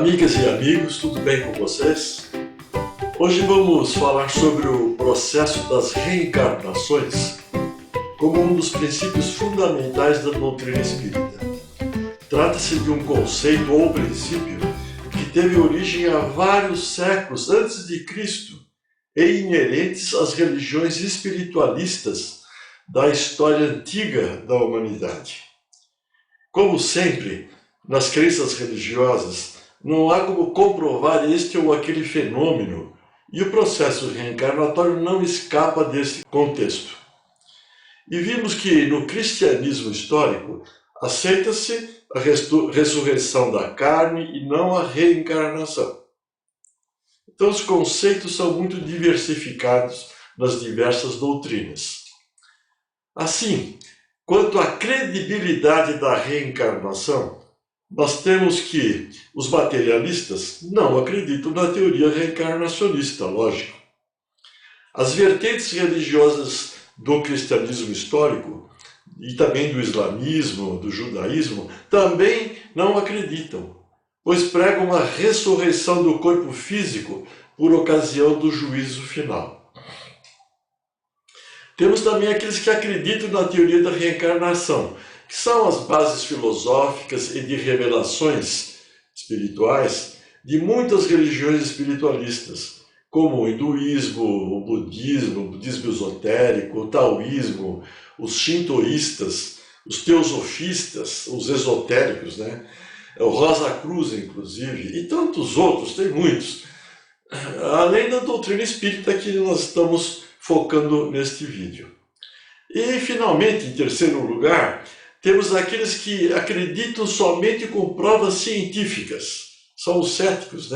Amigas e amigos, tudo bem com vocês? Hoje vamos falar sobre o processo das reencarnações como um dos princípios fundamentais da doutrina espírita. Trata-se de um conceito ou princípio que teve origem há vários séculos antes de Cristo e inerentes às religiões espiritualistas da história antiga da humanidade. Como sempre, nas crenças religiosas, não há como comprovar este ou aquele fenômeno, e o processo reencarnatório não escapa desse contexto. E vimos que no cristianismo histórico aceita-se a ressurreição da carne e não a reencarnação. Então os conceitos são muito diversificados nas diversas doutrinas. Assim, quanto à credibilidade da reencarnação, nós temos que os materialistas não acreditam na teoria reencarnacionista, lógico. As vertentes religiosas do cristianismo histórico e também do islamismo, do judaísmo, também não acreditam, pois pregam a ressurreição do corpo físico por ocasião do juízo final. Temos também aqueles que acreditam na teoria da reencarnação, que são as bases filosóficas e de revelações espirituais de muitas religiões espiritualistas, como o hinduísmo, o budismo esotérico, o taoísmo, os shintoístas, os teosofistas, os esotéricos, o Rosa Cruz, inclusive, e tantos outros, tem muitos, além da doutrina espírita que nós estamos focando neste vídeo. E, finalmente, em terceiro lugar, temos aqueles que acreditam somente com provas científicas, são os céticos,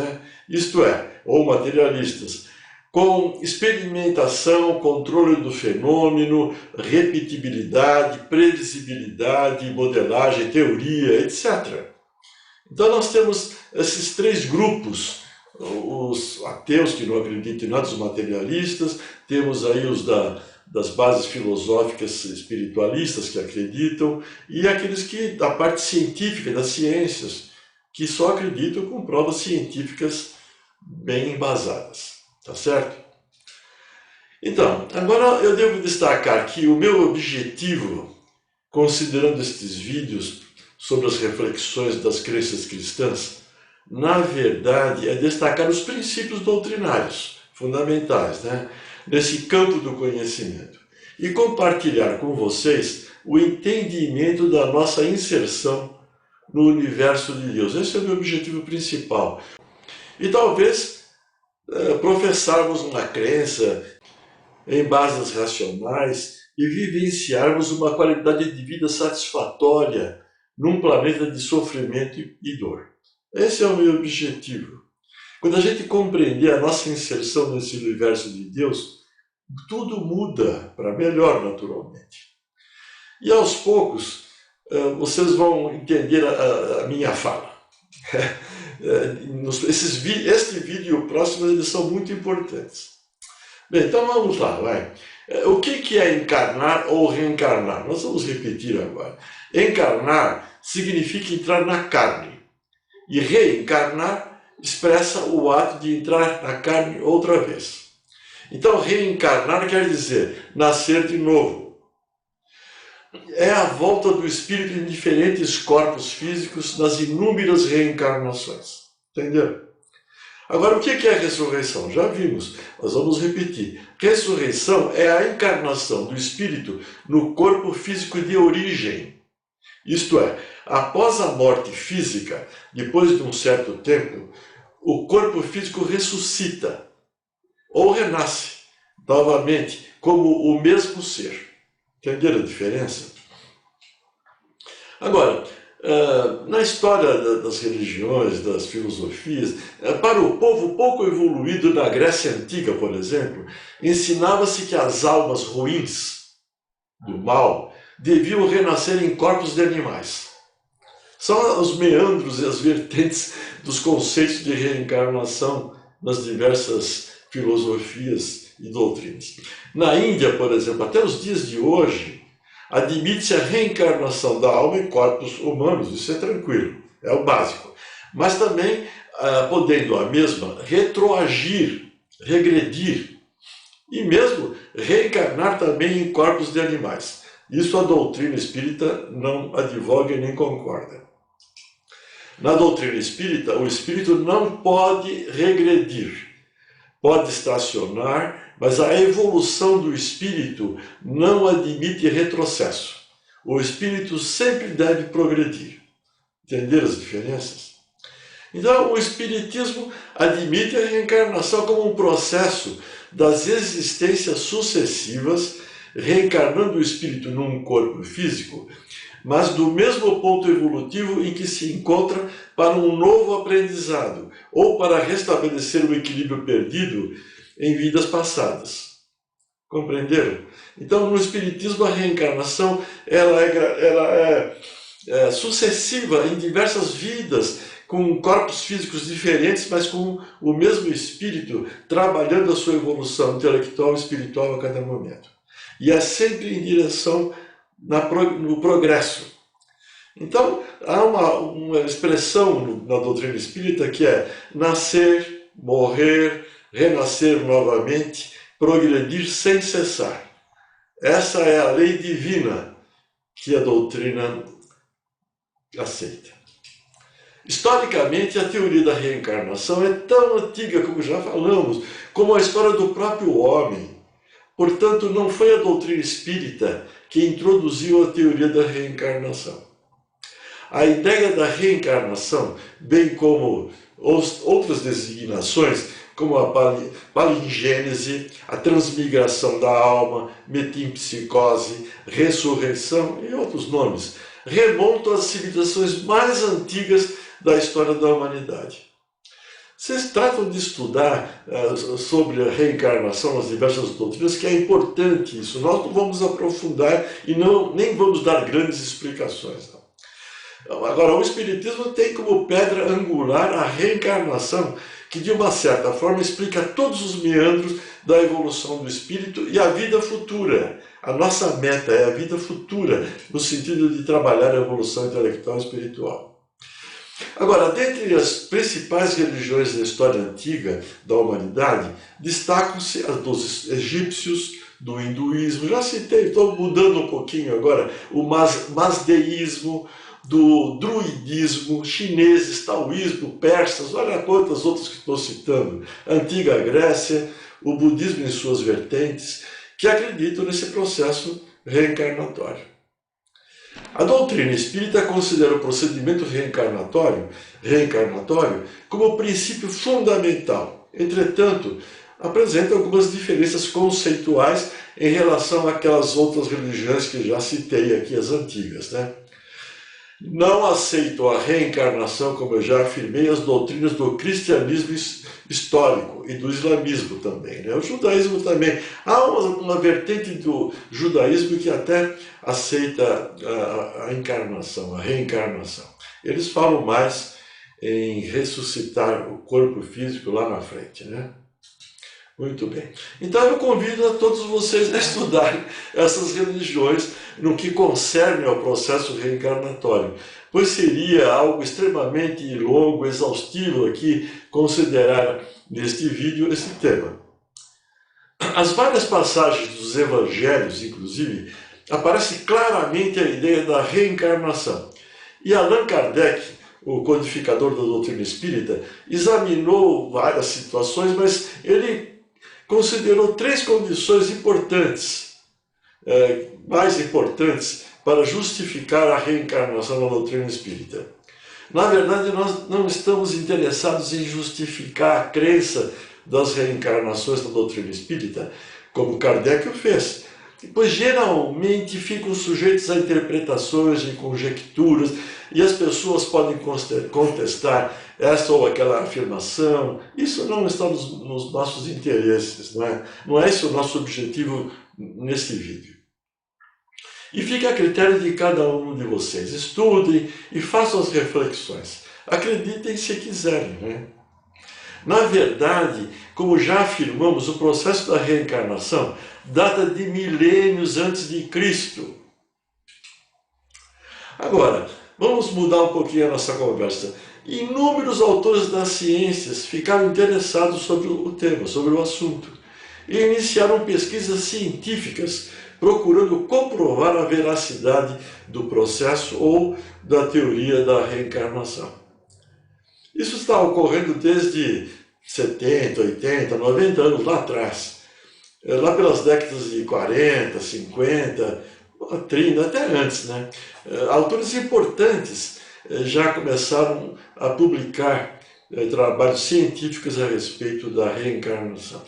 isto é, ou materialistas, com experimentação, controle do fenômeno, repetibilidade, previsibilidade, modelagem, teoria, etc. Então nós temos esses três grupos, os ateus que não acreditam em nada, os materialistas, temos aí os das bases filosóficas espiritualistas que acreditam, e aqueles que, da parte científica, das ciências, que só acreditam com provas científicas bem embasadas, tá certo? Então, agora eu devo destacar que o meu objetivo, considerando estes vídeos sobre as reflexões das crenças cristãs, na verdade é destacar os princípios doutrinários fundamentais, nesse campo do conhecimento, e compartilhar com vocês o entendimento da nossa inserção no universo de Deus. Esse é o meu objetivo principal. E talvez professarmos uma crença em bases racionais e vivenciarmos uma qualidade de vida satisfatória num planeta de sofrimento e dor. Esse é o meu objetivo. Quando a gente compreender a nossa inserção nesse universo de Deus, tudo muda para melhor, naturalmente. E aos poucos, vocês vão entender a minha fala. Este vídeo e o próximo, eles são muito importantes. Bem, então vamos lá, vai. O que é encarnar ou reencarnar? Nós vamos repetir agora. Encarnar significa entrar na carne. E reencarnar expressa o ato de entrar na carne outra vez. Então, reencarnar quer dizer nascer de novo. É a volta do espírito em diferentes corpos físicos nas inúmeras reencarnações. Entenderam? Agora, o que é a ressurreição? Já vimos, nós vamos repetir. Ressurreição é a encarnação do espírito no corpo físico de origem. Isto é, após a morte física, depois de um certo tempo, o corpo físico ressuscita ou renasce novamente como o mesmo ser. Entenderam a diferença? Agora, na história das religiões, das filosofias, para o povo pouco evoluído na Grécia Antiga, por exemplo, ensinava-se que as almas ruins do mal deviam renascer em corpos de animais. São os meandros e as vertentes dos conceitos de reencarnação nas diversas filosofias e doutrinas. Na Índia, por exemplo, até os dias de hoje, admite-se a reencarnação da alma em corpos humanos, isso é tranquilo, é o básico. mas também podendo a mesma retroagir, regredir e mesmo reencarnar também em corpos de animais. Isso a doutrina espírita não advoga e nem concorda. Na doutrina espírita, o espírito não pode regredir, pode estacionar, mas a evolução do espírito não admite retrocesso. O espírito sempre deve progredir. Entenderam as diferenças? Então, o espiritismo admite a reencarnação como um processo das existências sucessivas, reencarnando o espírito num corpo físico, mas do mesmo ponto evolutivo em que se encontra para um novo aprendizado, ou para restabelecer o equilíbrio perdido em vidas passadas. Compreenderam? Então, no espiritismo, a reencarnação ela é sucessiva em diversas vidas, com corpos físicos diferentes, mas com o mesmo espírito, trabalhando a sua evolução intelectual e espiritual a cada momento. E é sempre em direção no progresso. Então, há uma expressão na doutrina espírita que é nascer, morrer, renascer novamente, progredir sem cessar. Essa é a lei divina que a doutrina aceita. Historicamente, a teoria da reencarnação é tão antiga, como já falamos, como a história do próprio homem. Portanto, não foi a doutrina espírita que introduziu a teoria da reencarnação. A ideia da reencarnação, bem como outras designações, como a palingênese, a transmigração da alma, metempsicose, ressurreição e outros nomes, remontam às civilizações mais antigas da história da humanidade. Vocês tratam de estudar sobre a reencarnação nas diversas doutrinas, que é importante isso. Nós não vamos aprofundar e nem vamos dar grandes explicações. Não. Agora, o Espiritismo tem como pedra angular a reencarnação, que de uma certa forma explica todos os meandros da evolução do espírito e a vida futura. A nossa meta é a vida futura, no sentido de trabalhar a evolução intelectual e espiritual. Agora, dentre as principais religiões da história antiga da humanidade, destacam-se as dos egípcios, do hinduísmo, já citei, estou mudando um pouquinho agora, o mazdeísmo, do druidismo, chineses, taoísmo, persas, olha quantas outras que estou citando, a antiga Grécia, o budismo em suas vertentes, que acreditam nesse processo reencarnatório. A doutrina espírita considera o procedimento reencarnatório como princípio fundamental. Entretanto, apresenta algumas diferenças conceituais em relação àquelas outras religiões que já citei aqui, as antigas, né? Não aceitam a reencarnação, como eu já afirmei, as doutrinas do cristianismo histórico e do islamismo também, né? O judaísmo também. Há uma vertente do judaísmo que até aceita a encarnação, a reencarnação. Eles falam mais em ressuscitar o corpo físico lá na frente, né? Muito bem. Então eu convido a todos vocês a estudarem essas religiões no que concerne ao processo reencarnatório, pois seria algo extremamente longo, exaustivo aqui considerar neste vídeo esse tema. As várias passagens dos evangelhos, inclusive, aparece claramente a ideia da reencarnação. E Allan Kardec, o codificador da doutrina espírita, examinou várias situações, mas ele considerou 3 condições importantes, mais importantes, para justificar a reencarnação na doutrina espírita. Na verdade, nós não estamos interessados em justificar a crença das reencarnações na doutrina espírita, como Kardec o fez, pois geralmente ficam sujeitos a interpretações e conjecturas, e as pessoas podem contestar essa ou aquela afirmação. Isso não está nos nossos interesses, não é esse o nosso objetivo nesse vídeo. E fica a critério de cada um de vocês. Estudem e façam as reflexões. Acreditem se quiserem, né? Na verdade, como já afirmamos, o processo da reencarnação data de milênios antes de Cristo. Agora, vamos mudar um pouquinho a nossa conversa. Inúmeros autores das ciências ficaram interessados sobre o tema, sobre o assunto, e iniciaram pesquisas científicas procurando comprovar a veracidade do processo ou da teoria da reencarnação. Isso está ocorrendo desde 70, 80, 90 anos lá atrás, lá pelas décadas de 40, 50, 30, até antes, né? Autores importantes já começaram a publicar trabalhos científicos a respeito da reencarnação.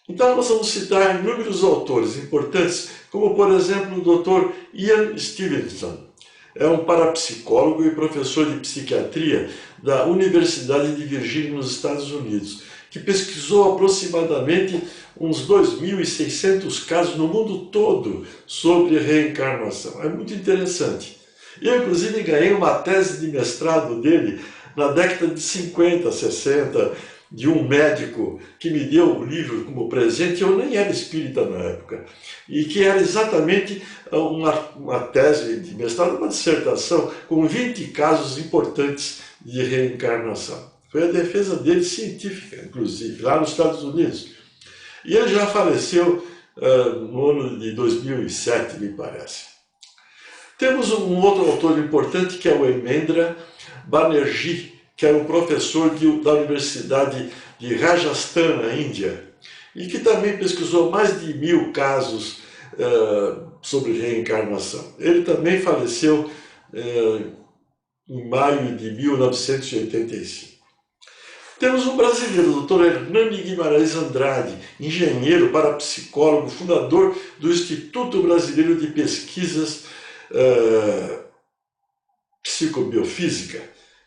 Então nós vamos citar inúmeros autores importantes, como por exemplo o Dr. Ian Stevenson. É um parapsicólogo e professor de psiquiatria da Universidade de Virgínia, nos Estados Unidos, que pesquisou aproximadamente uns 2.600 casos no mundo todo sobre reencarnação. É muito interessante. Eu, inclusive, ganhei uma tese de mestrado dele na década de 50, 60, de um médico que me deu o livro como presente. Eu nem era espírita na época, e que era exatamente uma tese de mestrado, uma dissertação com 20 casos importantes de reencarnação. Foi a defesa dele científica, inclusive, lá nos Estados Unidos. E ele já faleceu no ano de 2007, me parece. Temos um outro autor importante, que é o Hemendra Banerjee, que era um professor da Universidade de Rajasthan, na Índia, e que também pesquisou mais de 1000 casos sobre reencarnação. Ele também faleceu em maio de 1985. Temos um brasileiro, o Dr. Hernani Guimarães Andrade, engenheiro, parapsicólogo, fundador do Instituto Brasileiro de Pesquisas Psicobiofísica,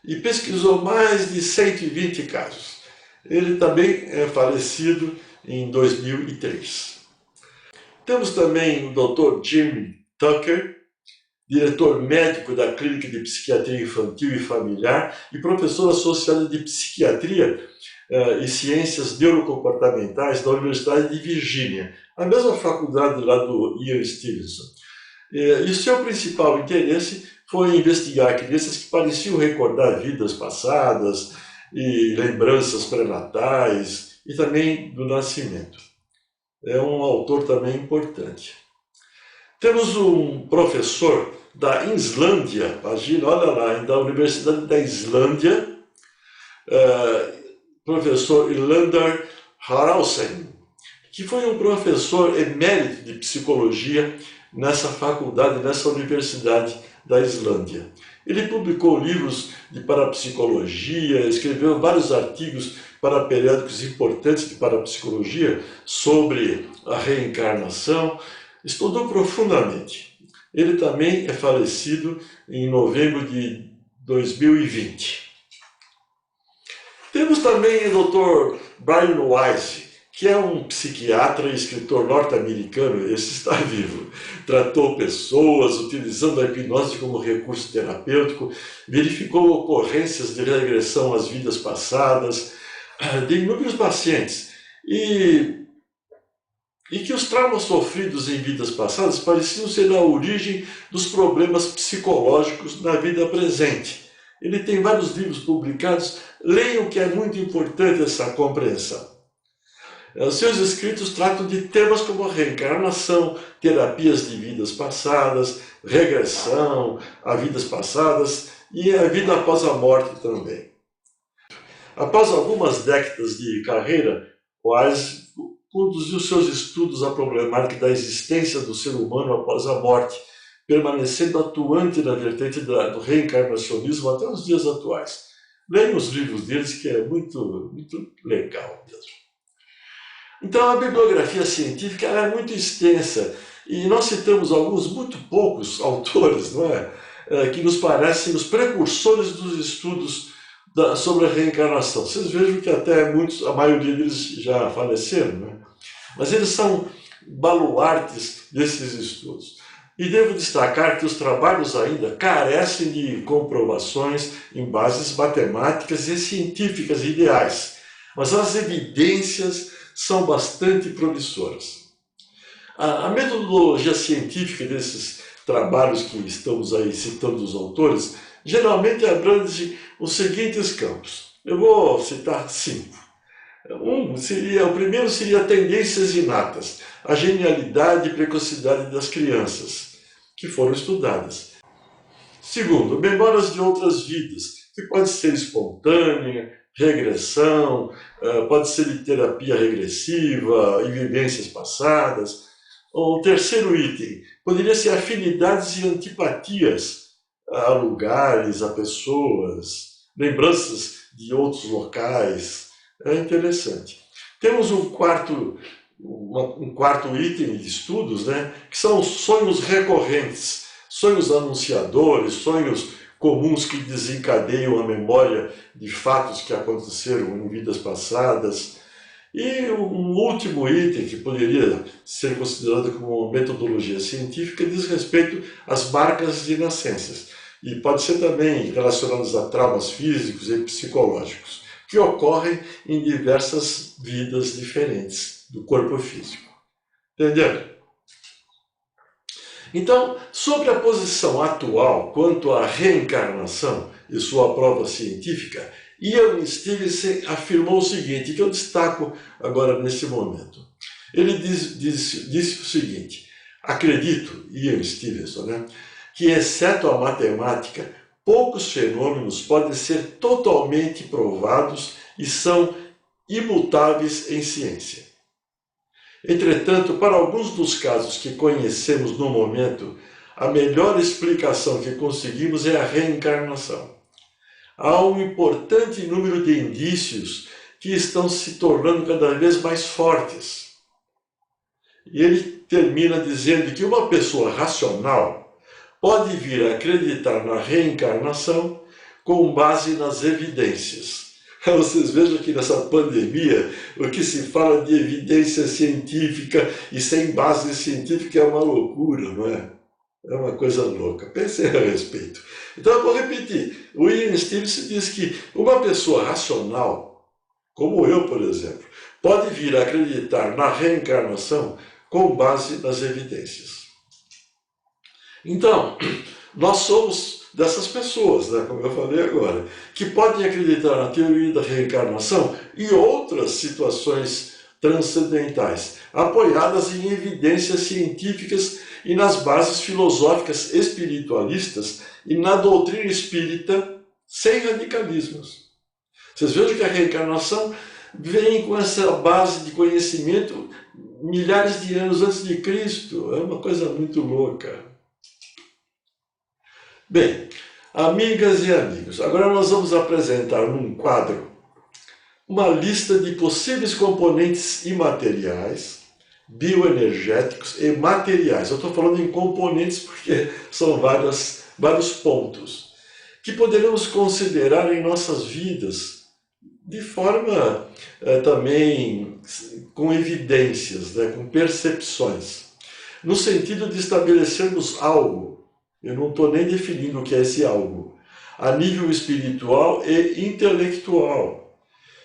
e pesquisou mais de 120 casos. Ele também é falecido em 2003. Temos também o Dr. Jim Tucker, diretor médico da Clínica de Psiquiatria Infantil e Familiar e professor associado de Psiquiatria e Ciências Neurocomportamentais da Universidade de Virgínia, a mesma faculdade lá do Ian Stevenson. E o seu principal interesse foi investigar crianças que pareciam recordar vidas passadas e lembranças pré-natais e também do nascimento. É um autor também importante. Temos um professor da Islândia, imagina, olha lá, da Universidade da Islândia, professor Irlandar Haraldsen, que foi um professor emérito de psicologia nessa faculdade, nessa universidade da Islândia. Ele publicou livros de parapsicologia, escreveu vários artigos para periódicos importantes de parapsicologia sobre a reencarnação, estudou profundamente. Ele também é falecido em novembro de 2020. Temos também o Dr. Brian Weiss, que é um psiquiatra e escritor norte-americano. Esse está vivo. Tratou pessoas utilizando a hipnose como recurso terapêutico, verificou ocorrências de regressão às vidas passadas de inúmeros pacientes e que os traumas sofridos em vidas passadas pareciam ser a origem dos problemas psicológicos na vida presente. Ele tem vários livros publicados. Leiam, que é muito importante essa compreensão. Seus escritos tratam de temas como reencarnação, terapias de vidas passadas, regressão a vidas passadas e a vida após a morte também. Após algumas décadas de carreira, Weiss conduziu seus estudos à problemática da existência do ser humano após a morte, permanecendo atuante na vertente do reencarnacionismo até os dias atuais. Leiam os livros deles, que é muito legal mesmo. Então, a bibliografia científica é muito extensa e nós citamos alguns, muito poucos autores, não é? Que nos parecem os precursores dos estudos sobre a reencarnação. Vocês vejam que até muitos, a maioria deles já faleceram, né? Mas eles são baluartes desses estudos. E devo destacar que os trabalhos ainda carecem de comprovações em bases matemáticas e científicas ideais, mas as evidências são bastante promissoras. A metodologia científica desses trabalhos que estamos aí citando dos autores, geralmente abrange os seguintes campos. Eu vou citar 5. O primeiro seria tendências inatas, a genialidade e precocidade das crianças, que foram estudadas. Segundo, memórias de outras vidas, que pode ser espontânea, regressão, pode ser de terapia regressiva e vivências passadas. O terceiro item poderia ser afinidades e antipatias a lugares, a pessoas, lembranças de outros locais. É interessante. Temos um quarto item de estudos, né, que são os sonhos recorrentes, sonhos anunciadores, sonhos comuns que desencadeiam a memória de fatos que aconteceram em vidas passadas. E um último item que poderia ser considerado como metodologia científica diz respeito às marcas de nascenças. E pode ser também relacionados a traumas físicos e psicológicos, que ocorrem em diversas vidas diferentes do corpo físico. Entenderam? Então, sobre a posição atual quanto à reencarnação e sua prova científica, Ian Stevenson afirmou o seguinte, que eu destaco agora nesse momento. Ele disse o seguinte: acredito, Ian Stevenson, né, que exceto a matemática, poucos fenômenos podem ser totalmente provados e são imutáveis em ciência. Entretanto, para alguns dos casos que conhecemos no momento, a melhor explicação que conseguimos é a reencarnação. Há um importante número de indícios que estão se tornando cada vez mais fortes. E ele termina dizendo que uma pessoa racional pode vir a acreditar na reencarnação com base nas evidências. Vocês vejam que nessa pandemia, o que se fala de evidência científica e sem base científica é uma loucura, não é? É uma coisa louca. Pensem a respeito. Então eu vou repetir. O Ian Stevenson diz que uma pessoa racional, como eu, por exemplo, pode vir a acreditar na reencarnação com base nas evidências. Então, nós somos dessas pessoas, né, como eu falei agora, que podem acreditar na teoria da reencarnação e outras situações transcendentais, apoiadas em evidências científicas e nas bases filosóficas espiritualistas e na doutrina espírita sem radicalismos. Vocês vejam que a reencarnação vem com essa base de conhecimento milhares de anos antes de Cristo. É uma coisa muito louca. Bem, amigas e amigos, agora nós vamos apresentar num quadro uma lista de possíveis componentes imateriais, bioenergéticos e materiais. Eu estou falando em componentes porque são vários pontos que poderemos considerar em nossas vidas de forma também com evidências, né, com percepções, no sentido de estabelecermos algo. Eu não estou nem definindo o que é esse algo, a nível espiritual e intelectual,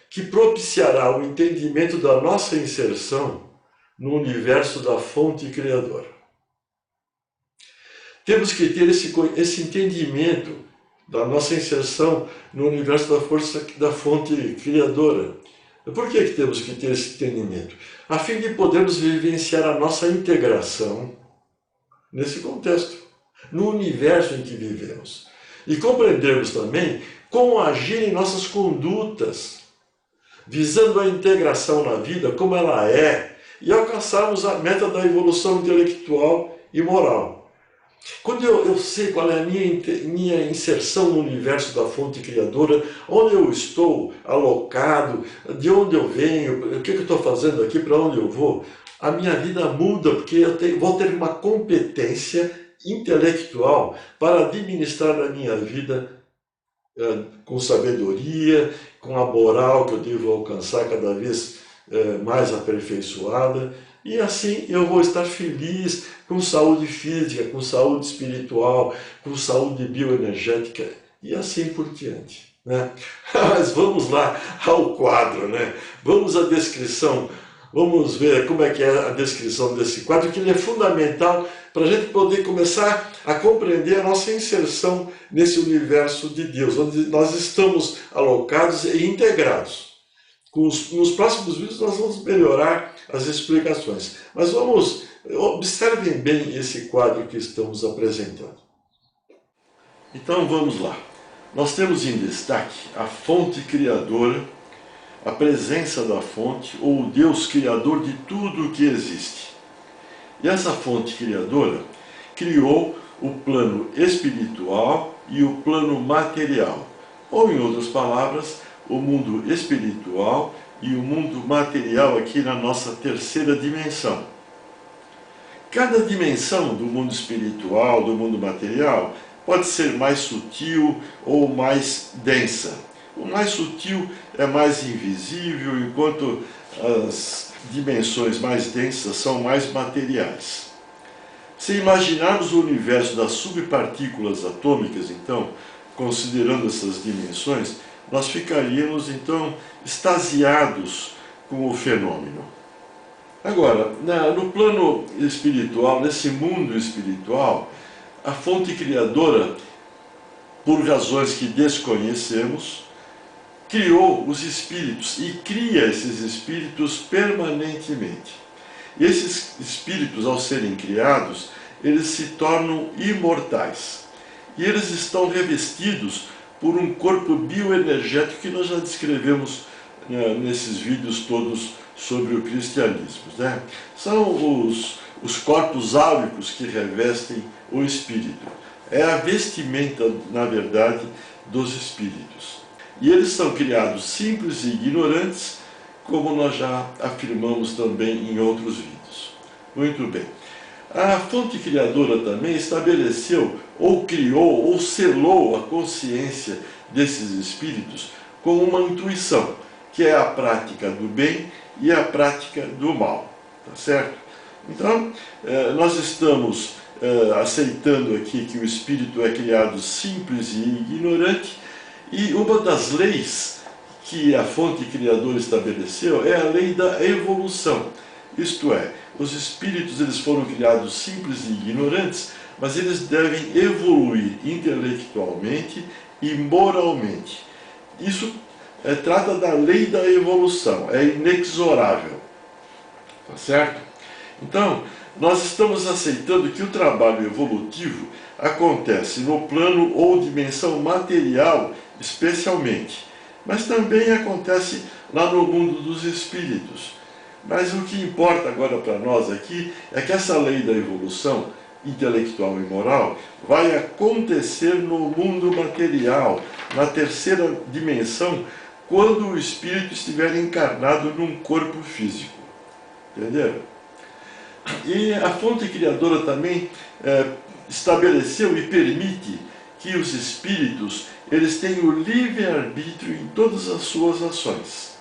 que propiciará o entendimento da nossa inserção no universo da fonte criadora. Temos que ter esse entendimento da nossa inserção no universo da fonte criadora. Por que temos que ter esse entendimento? A fim de podermos vivenciar a nossa integração nesse contexto, no universo em que vivemos. E compreendermos também como agir em nossas condutas, visando a integração na vida como ela é, e alcançarmos a meta da evolução intelectual e moral. Quando eu sei qual é a minha inserção no universo da fonte criadora, onde eu estou alocado, de onde eu venho, o que eu estou fazendo aqui, para onde eu vou, a minha vida muda, porque vou ter uma competência intelectual para administrar a minha vida com sabedoria, com a moral que eu devo alcançar cada vez mais aperfeiçoada, e assim eu vou estar feliz, com saúde física, com saúde espiritual, com saúde bioenergética e assim por diante, né? Mas vamos lá ao quadro, né? Vamos à descrição, vamos ver como é que é a descrição desse quadro, que ele é fundamental para a gente poder começar a compreender a nossa inserção nesse universo de Deus, onde nós estamos alocados e integrados. Nos próximos vídeos nós vamos melhorar as explicações, mas observem bem esse quadro que estamos apresentando. Então vamos lá. Nós temos em destaque a fonte criadora, a presença da fonte, ou o Deus criador de tudo o que existe. E essa fonte criadora criou o plano espiritual e o plano material, ou em outras palavras, o mundo espiritual e o mundo material aqui na nossa terceira dimensão. Cada dimensão do mundo espiritual, do mundo material, pode ser mais sutil ou mais densa. O mais sutil é mais invisível, enquanto as dimensões mais densas são mais materiais. Se imaginarmos o universo das subpartículas atômicas, então, considerando essas dimensões, nós ficaríamos, então, extasiados com o fenômeno. Agora, no plano espiritual, nesse mundo espiritual, a fonte criadora, por razões que desconhecemos, criou os espíritos e cria esses espíritos permanentemente. E esses espíritos, ao serem criados, eles se tornam imortais. E eles estão revestidos por um corpo bioenergético que nós já descrevemos nesses vídeos todos sobre o cristianismo, né? São os corpos áuricos que revestem o espírito. É a vestimenta, na verdade, dos espíritos. E eles são criados simples e ignorantes, como nós já afirmamos também em outros vídeos. Muito bem. A fonte criadora também estabeleceu, ou criou, ou selou a consciência desses espíritos com uma intuição, que é a prática do bem e a prática do mal. Tá certo? Então, nós estamos aceitando aqui que o espírito é criado simples e ignorante, e uma das leis que a fonte criadora estabeleceu é a lei da evolução. Isto é, os espíritos eles foram criados simples e ignorantes, mas eles devem evoluir intelectualmente e moralmente. Isso trata da lei da evolução, é inexorável. Tá certo? Então, nós estamos aceitando que o trabalho evolutivo acontece no plano ou dimensão material, especialmente, mas também acontece lá no mundo dos espíritos. Mas o que importa agora para nós aqui é que essa lei da evolução intelectual e moral vai acontecer no mundo material, na terceira dimensão, quando o espírito estiver encarnado num corpo físico. Entenderam? E a fonte criadora também estabeleceu e permite que os espíritos eles tenham o livre-arbítrio em todas as suas ações.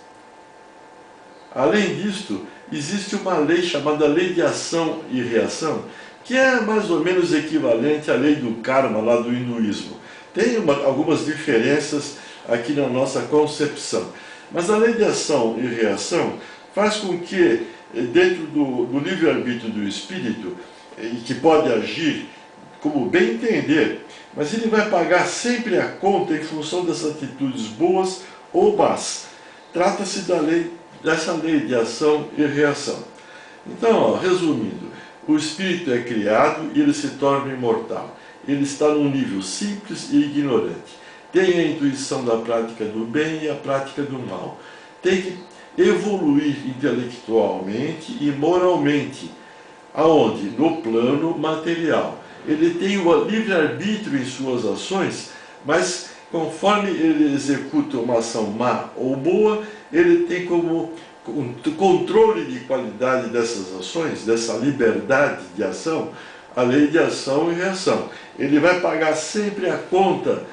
Além disto, existe uma lei chamada lei de ação e reação, que é mais ou menos equivalente à lei do karma lá do hinduísmo. Tem algumas diferenças aqui na nossa concepção, mas a lei de ação e reação faz com que, dentro do livre-arbítrio do espírito, que pode agir como bem entender, mas ele vai pagar sempre a conta em função das atitudes boas ou más. Trata-se dessa lei de ação e reação. Então, resumindo, o espírito é criado e ele se torna imortal. Ele está num nível simples e ignorante. Tem a intuição da prática do bem e a prática do mal. Tem que evoluir intelectualmente e moralmente. Aonde? No plano material. Ele tem o livre-arbítrio em suas ações, mas conforme ele executa uma ação má ou boa, ele tem como controle de qualidade dessas ações, dessa liberdade de ação, a lei de ação e reação. Ele vai pagar sempre a conta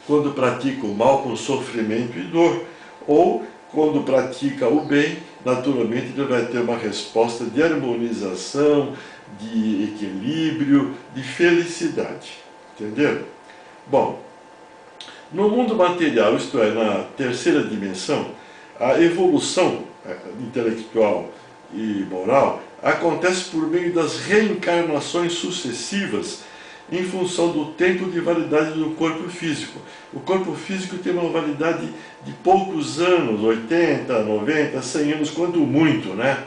quando pratica o mal com sofrimento e dor, ou quando pratica o bem, naturalmente ele vai ter uma resposta de harmonização, de equilíbrio, de felicidade. Entenderam? Bom, no mundo material, isto é, na terceira dimensão, a evolução intelectual e moral acontece por meio das reencarnações sucessivas em função do tempo de validade do corpo físico. O corpo físico tem uma validade de poucos anos, 80, 90, 100 anos, quando muito, né?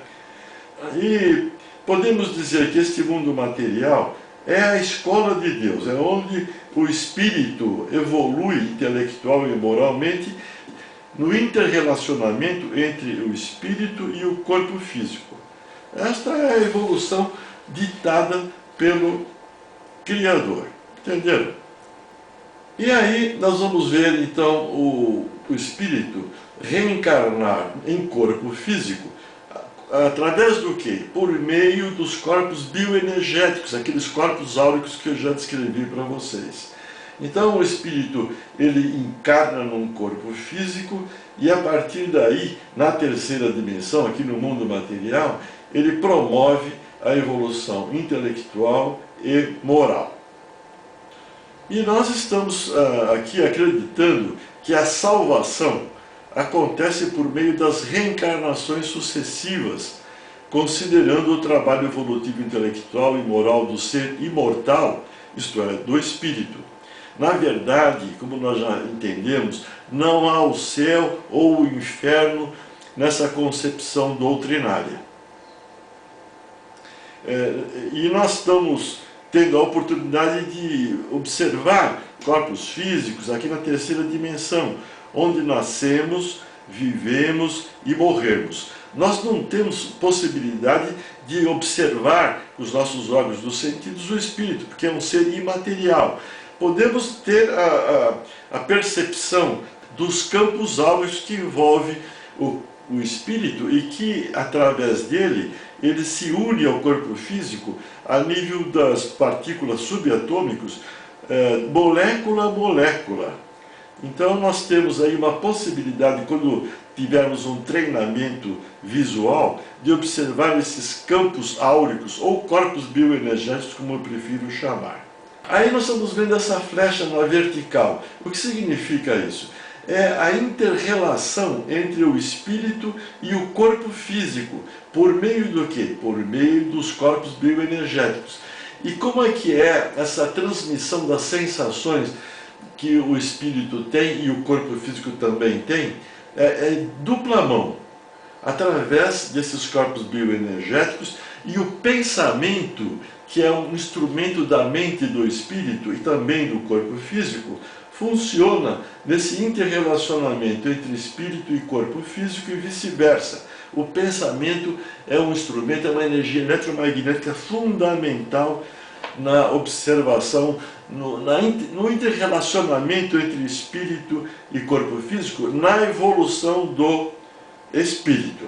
E podemos dizer que este mundo material é a escola de Deus, é onde o espírito evolui intelectual e moralmente no interrelacionamento entre o espírito e o corpo físico. Esta é a evolução ditada pelo Criador. Entenderam? E aí nós vamos ver então o espírito reencarnar em corpo físico através do quê? Por meio dos corpos bioenergéticos, aqueles corpos áuricos que eu já descrevi para vocês. Então o espírito, ele encarna num corpo físico e a partir daí, na terceira dimensão, aqui no mundo material, ele promove a evolução intelectual e moral. E nós estamos aqui acreditando que a salvação acontece por meio das reencarnações sucessivas, considerando o trabalho evolutivo intelectual e moral do ser imortal, isto é, do espírito. Na verdade, como nós já entendemos, não há o céu ou o inferno nessa concepção doutrinária. E nós estamos tendo a oportunidade de observar corpos físicos aqui na terceira dimensão, onde nascemos, vivemos e morremos. Nós não temos possibilidade de observar com os nossos olhos dos sentidos o espírito, porque é um ser imaterial. Podemos ter a percepção dos campos áureos que envolve o espírito e que, através dele, ele se une ao corpo físico a nível das partículas subatômicas, molécula a molécula. Então nós temos aí uma possibilidade, quando tivermos um treinamento visual, de observar esses campos áuricos, ou corpos bioenergéticos, como eu prefiro chamar. Aí nós estamos vendo essa flecha na vertical. O que significa isso? É a inter-relação entre o espírito e o corpo físico. Por meio do quê? Por meio dos corpos bioenergéticos. E como é que é essa transmissão das sensações que o espírito tem e o corpo físico também tem? É dupla mão, através desses corpos bioenergéticos, e o pensamento, que é um instrumento da mente do espírito e também do corpo físico, funciona nesse interrelacionamento entre espírito e corpo físico e vice-versa. O pensamento é um instrumento, é uma energia eletromagnética fundamental na observação, no interrelacionamento entre espírito e corpo físico, na evolução do espírito.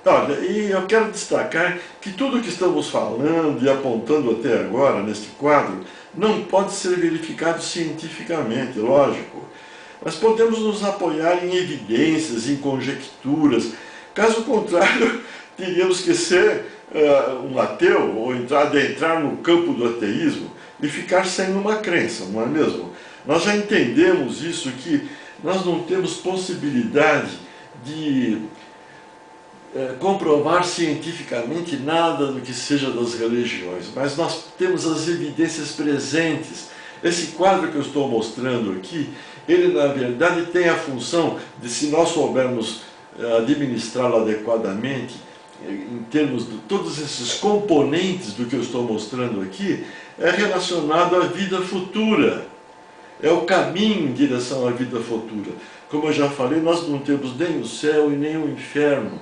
Olha, e eu quero destacar que tudo o que estamos falando e apontando até agora neste quadro não pode ser verificado cientificamente, lógico, mas podemos nos apoiar em evidências, em conjecturas. Caso contrário, teríamos que ser um ateu ou adentrar no campo do ateísmo e ficar sem uma crença, não é mesmo? Nós já entendemos isso, que nós não temos possibilidade de comprovar cientificamente nada do que seja das religiões, mas nós temos as evidências presentes. Esse quadro que eu estou mostrando aqui, ele na verdade tem a função de, se nós soubermos administrá-lo adequadamente, em termos de todos esses componentes do que eu estou mostrando aqui, é relacionado à vida futura. É o caminho em direção à vida futura. Como eu já falei, nós não temos nem o céu e nem o inferno.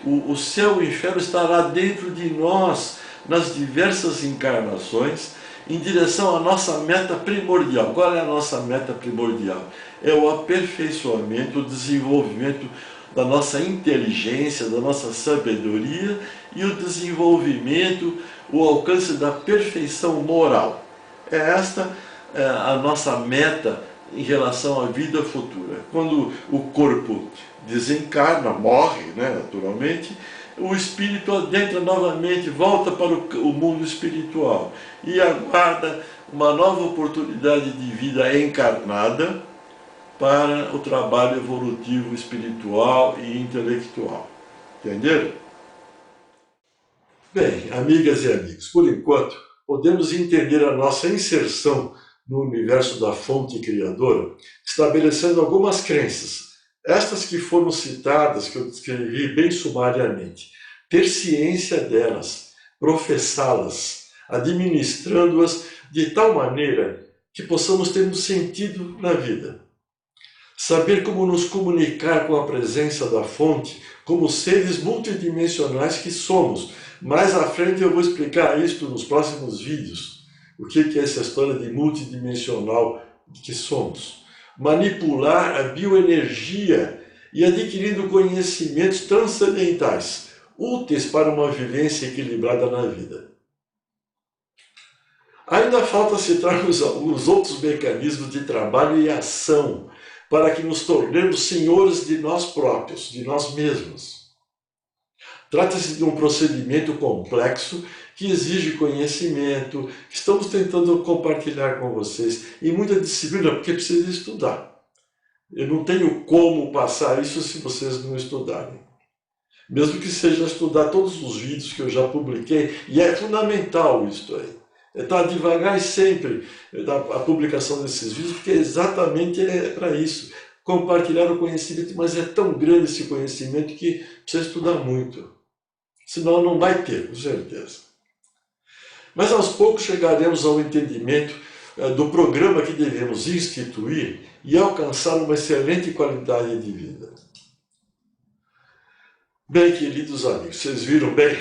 O céu e o inferno estará dentro de nós, nas diversas encarnações, em direção à nossa meta primordial. Qual é a nossa meta primordial? É o aperfeiçoamento, o desenvolvimento da nossa inteligência, da nossa sabedoria e o desenvolvimento, o alcance da perfeição moral. É esta a nossa meta em relação à vida futura. Quando o corpo desencarna, morre, naturalmente, o espírito adentra novamente, volta para o mundo espiritual e aguarda uma nova oportunidade de vida encarnada para o trabalho evolutivo espiritual e intelectual. Entenderam? Bem, amigas e amigos, por enquanto, podemos entender a nossa inserção no universo da fonte criadora, estabelecendo algumas crenças, estas que foram citadas, que eu descrevi bem sumariamente, ter ciência delas, professá-las, administrando-as de tal maneira que possamos ter um sentido na vida. Saber como nos comunicar com a presença da fonte, como seres multidimensionais que somos. Mais à frente eu vou explicar isso nos próximos vídeos. O que é essa história de multidimensional que somos? Manipular a bioenergia e adquirindo conhecimentos transcendentais, úteis para uma vivência equilibrada na vida. Ainda falta citarmos alguns outros mecanismos de trabalho e ação para que nos tornemos senhores de nós próprios, de nós mesmos. Trata-se de um procedimento complexo que exige conhecimento, que estamos tentando compartilhar com vocês, e muita disciplina, porque precisa estudar. Eu não tenho como passar isso se vocês não estudarem. Mesmo que seja estudar todos os vídeos que eu já publiquei, e é fundamental isso aí. É estar devagar e sempre a publicação desses vídeos, porque exatamente para isso. Compartilhar o conhecimento, mas é tão grande esse conhecimento que precisa estudar muito. Senão não vai ter, com certeza. Mas aos poucos chegaremos ao entendimento do programa que devemos instituir e alcançar uma excelente qualidade de vida. Bem, queridos amigos, vocês viram bem?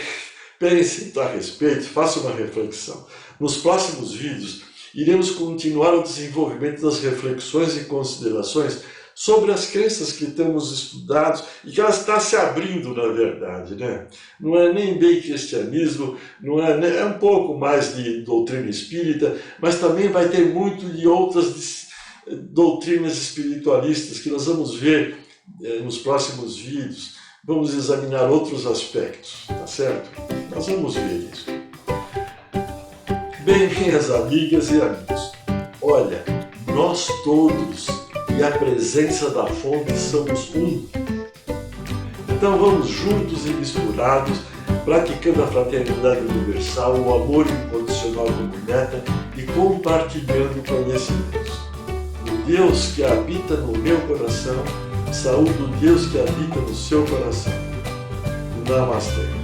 Pensem a respeito, façam uma reflexão. Nos próximos vídeos, iremos continuar o desenvolvimento das reflexões e considerações sobre as crenças que temos estudado e que elas estão se abrindo, na verdade, né? Não é nem bem cristianismo, é um pouco mais de doutrina espírita, mas também vai ter muito de outras doutrinas espiritualistas que nós vamos ver nos próximos vídeos. Vamos examinar outros aspectos, tá certo? Nós vamos ver isso. Bem, minhas amigas e amigos, olha, nós todos e a presença da fonte somos um. Então vamos juntos e misturados, praticando a fraternidade universal, o amor incondicional como meta e compartilhando conhecimentos. O Deus que habita no meu coração, saúde o Deus que habita no seu coração. Namastê.